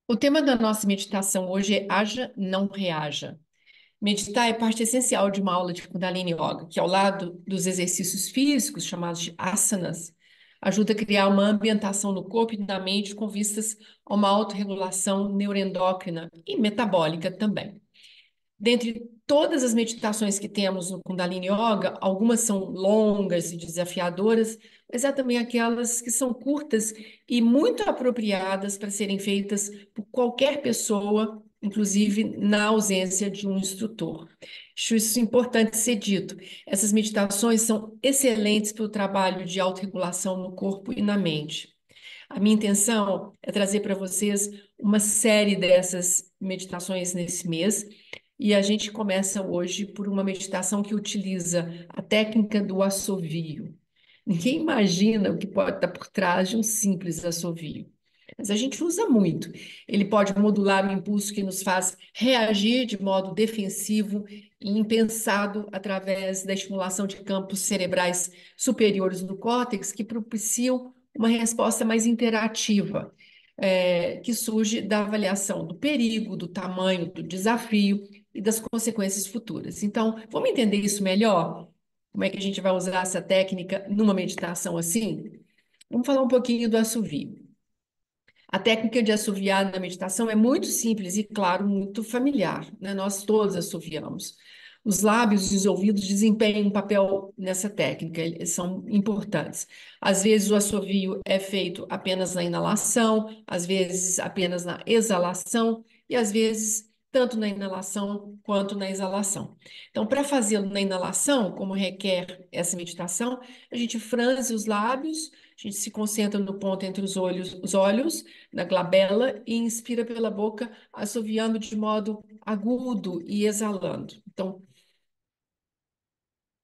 O tema da nossa meditação hoje é Haja, não reaja. Meditar é parte essencial de uma aula de Kundalini Yoga, que ao lado dos exercícios físicos, chamados de asanas, ajuda a criar uma ambientação no corpo e na mente com vistas a uma autorregulação neuroendócrina e metabólica também. Dentre todas as meditações que temos no Kundalini Yoga, algumas são longas e desafiadoras, mas há também aquelas que são curtas e muito apropriadas para serem feitas por qualquer pessoa, inclusive na ausência de um instrutor. Acho isso importante ser dito. Essas meditações são excelentes para o trabalho de autorregulação no corpo e na mente. A minha intenção é trazer para vocês uma série dessas meditações nesse mês. E a gente começa hoje por uma meditação que utiliza a técnica do assovio. Ninguém imagina o que pode estar por trás de um simples assovio. Mas a gente usa muito. Ele pode modular o impulso que nos faz reagir de modo defensivo e impensado através da estimulação de campos cerebrais superiores do córtex que propiciam uma resposta mais interativa, que surge da avaliação do perigo, do tamanho, do desafio e das consequências futuras. Então, vamos entender isso melhor? Como é que a gente vai usar essa técnica numa meditação assim? Vamos falar um pouquinho do assovio. A técnica de assoviar na meditação é muito simples e, claro, muito familiar, né? Nós todos assoviamos. Os lábios e os ouvidos desempenham um papel nessa técnica, eles são importantes. Às vezes o assovio é feito apenas na inalação, às vezes apenas na exalação e às vezes tanto na inalação quanto na exalação. Então, para fazê-lo na inalação, como requer essa meditação, a gente franze os lábios, a gente se concentra no ponto entre os olhos na glabela e inspira pela boca, assoviando de modo agudo e exalando. Então,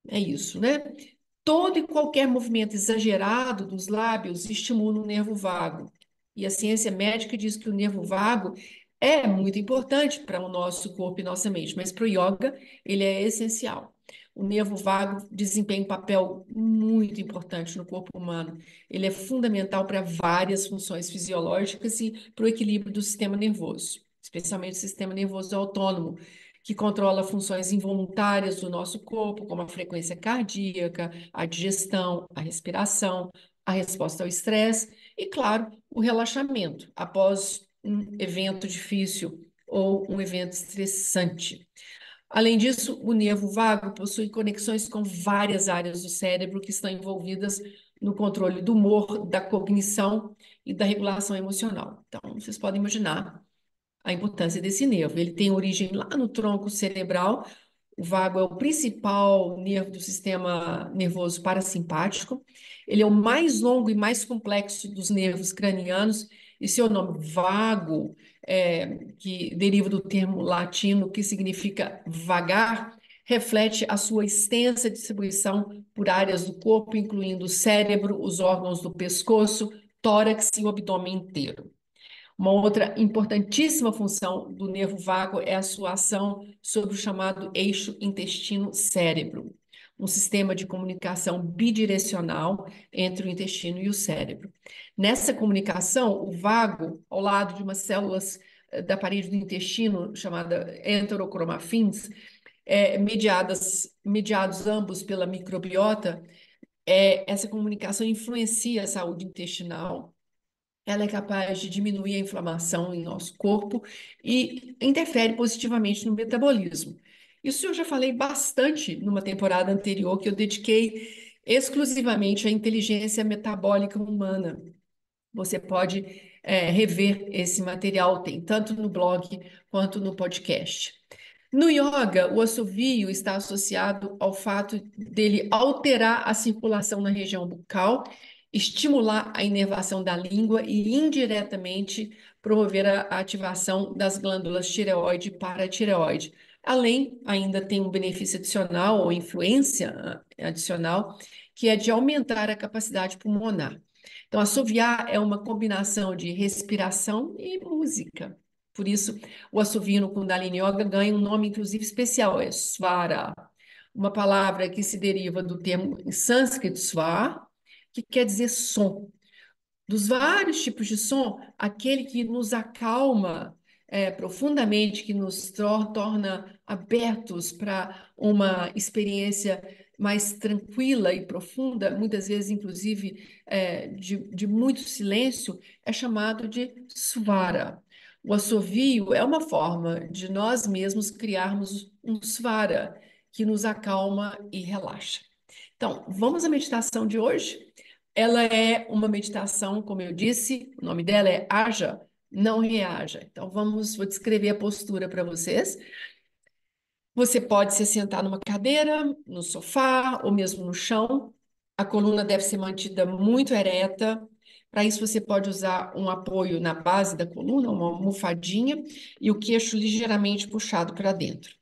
é isso, né? Todo e qualquer movimento exagerado dos lábios estimula o nervo vago. E a ciência médica diz que o nervo vago é muito importante para o nosso corpo e nossa mente, mas para o yoga ele é essencial. O nervo vago desempenha um papel muito importante no corpo humano. Ele é fundamental para várias funções fisiológicas e para o equilíbrio do sistema nervoso, especialmente o sistema nervoso autônomo, que controla funções involuntárias do nosso corpo, como a frequência cardíaca, a digestão, a respiração, a resposta ao estresse e, claro, o relaxamento após um evento difícil ou um evento estressante. Além disso, o nervo vago possui conexões com várias áreas do cérebro que estão envolvidas no controle do humor, da cognição e da regulação emocional. Então, vocês podem imaginar a importância desse nervo. Ele tem origem lá no tronco cerebral. O vago é o principal nervo do sistema nervoso parasimpático. Ele é o mais longo e mais complexo dos nervos cranianos, e seu nome vago, que deriva do termo latino que significa vagar, reflete a sua extensa distribuição por áreas do corpo, incluindo o cérebro, os órgãos do pescoço, tórax e o abdômen inteiro. Uma outra importantíssima função do nervo vago é a sua ação sobre o chamado eixo intestino-cérebro, um sistema de comunicação bidirecional entre o intestino e o cérebro. Nessa comunicação, o vago, ao lado de umas células da parede do intestino, chamada enterocromafins, mediados ambos pela microbiota, essa comunicação influencia a saúde intestinal. Ela é capaz de diminuir a inflamação em nosso corpo e interfere positivamente no metabolismo. Isso eu já falei bastante numa temporada anterior que eu dediquei exclusivamente à inteligência metabólica humana. Você pode, rever esse material, tem tanto no blog quanto no podcast. No yoga, o assovio está associado ao fato dele alterar a circulação na região bucal, estimular a inervação da língua e indiretamente promover a ativação das glândulas tireoide e paratireoide. Além, ainda tem um benefício adicional ou influência adicional, que é de aumentar a capacidade pulmonar. Então, assoviar é uma combinação de respiração e música. Por isso, o assovio no Kundalini Yoga ganha um nome, inclusive, especial, é Svara, uma palavra que se deriva do termo em sânscrito Svar, que quer dizer som. Dos vários tipos de som, aquele que nos acalma profundamente, que nos torna abertos para uma experiência mais tranquila e profunda, muitas vezes, inclusive, de muito silêncio, é chamado de svara. O assovio é uma forma de nós mesmos criarmos um svara que nos acalma e relaxa. Então, vamos à meditação de hoje? Ela é uma meditação, como eu disse, o nome dela é Haja, não reaja. Então, vou descrever a postura para vocês. Você pode se sentar numa cadeira, no sofá ou mesmo no chão. A coluna deve ser mantida muito ereta. Para isso, você pode usar um apoio na base da coluna, uma almofadinha, e o queixo ligeiramente puxado para dentro.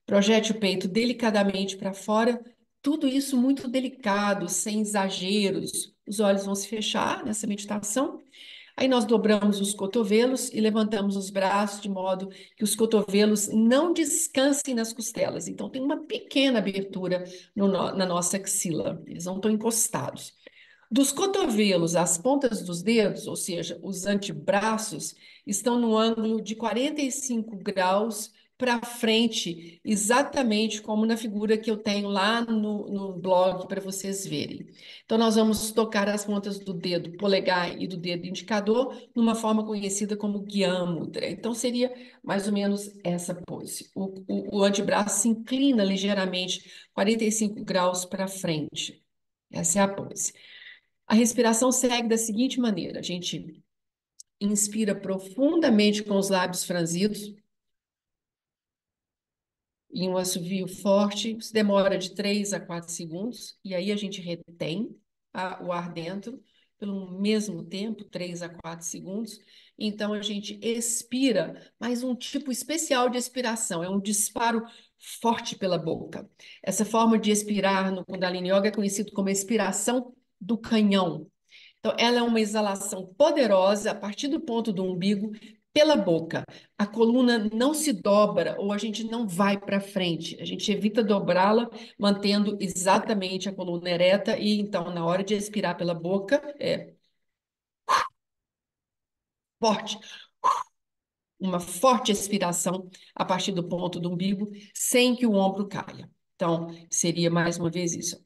Projete o peito delicadamente para fora, tudo isso muito delicado, sem exageros. Os olhos vão se fechar nessa meditação. Aí nós dobramos os cotovelos e levantamos os braços de modo que os cotovelos não descansem nas costelas. Então tem uma pequena abertura na nossa axila, eles não estão encostados. Dos cotovelos às pontas dos dedos, ou seja, os antebraços, estão no ângulo de 45 graus para frente, exatamente como na figura que eu tenho lá no blog para vocês verem. Então, nós vamos tocar as pontas do dedo polegar e do dedo indicador numa forma conhecida como Gyan Mudra. Então, seria mais ou menos essa pose. O antebraço se inclina ligeiramente 45 graus para frente. Essa é a pose. A respiração segue da seguinte maneira: a gente inspira profundamente com os lábios franzidos, em um assovio forte, isso demora de 3 a 4 segundos, e aí a gente retém o ar dentro pelo mesmo tempo, 3 a 4 segundos. Então a gente expira, mas um tipo especial de expiração, é um disparo forte pela boca. Essa forma de expirar no Kundalini Yoga é conhecido como expiração do canhão. Então, ela é uma exalação poderosa a partir do ponto do umbigo pela boca. A coluna não se dobra ou a gente não vai para frente. A gente evita dobrá-la, mantendo exatamente a coluna ereta e então, na hora de expirar pela boca, é forte, uma forte expiração a partir do ponto do umbigo, sem que o ombro caia. Então, seria mais uma vez isso.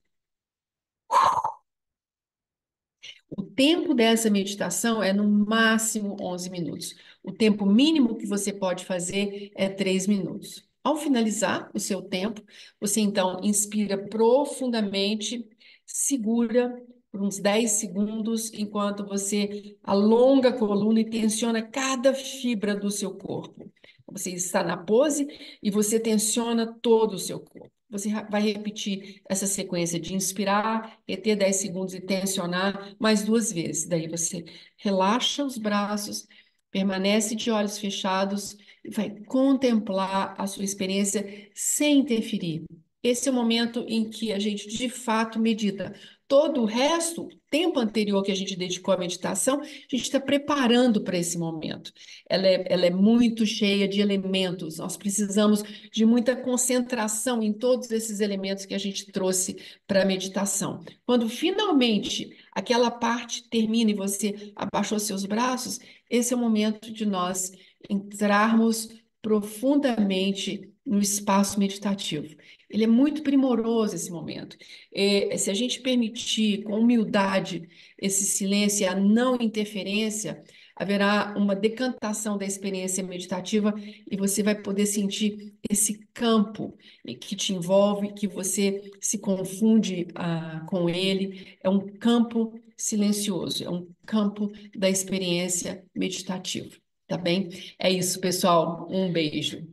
O tempo dessa meditação é no máximo 11 minutos. O tempo mínimo que você pode fazer é 3 minutos. Ao finalizar o seu tempo, você então inspira profundamente, segura por uns 10 segundos, enquanto você alonga a coluna e tensiona cada fibra do seu corpo. Você está na pose e você tensiona todo o seu corpo. Você vai repetir essa sequência de inspirar, reter 10 segundos e tensionar mais 2 vezes. Daí você relaxa os braços, permanece de olhos fechados e vai contemplar a sua experiência sem interferir. Esse é o momento em que a gente de fato medita. Todo o resto, o tempo anterior que a gente dedicou à meditação, a gente está preparando para esse momento. Ela é muito cheia de elementos. Nós precisamos de muita concentração em todos esses elementos que a gente trouxe para a meditação. Quando finalmente aquela parte termina e você abaixou seus braços, esse é o momento de nós entrarmos profundamente no espaço meditativo. Ele é muito primoroso esse momento. Se a gente permitir com humildade esse silêncio e a não interferência, haverá uma decantação da experiência meditativa e você vai poder sentir esse campo que te envolve, que você se confunde com ele. É um campo silencioso, é um campo da experiência meditativa, tá bem? É isso, pessoal. Um beijo.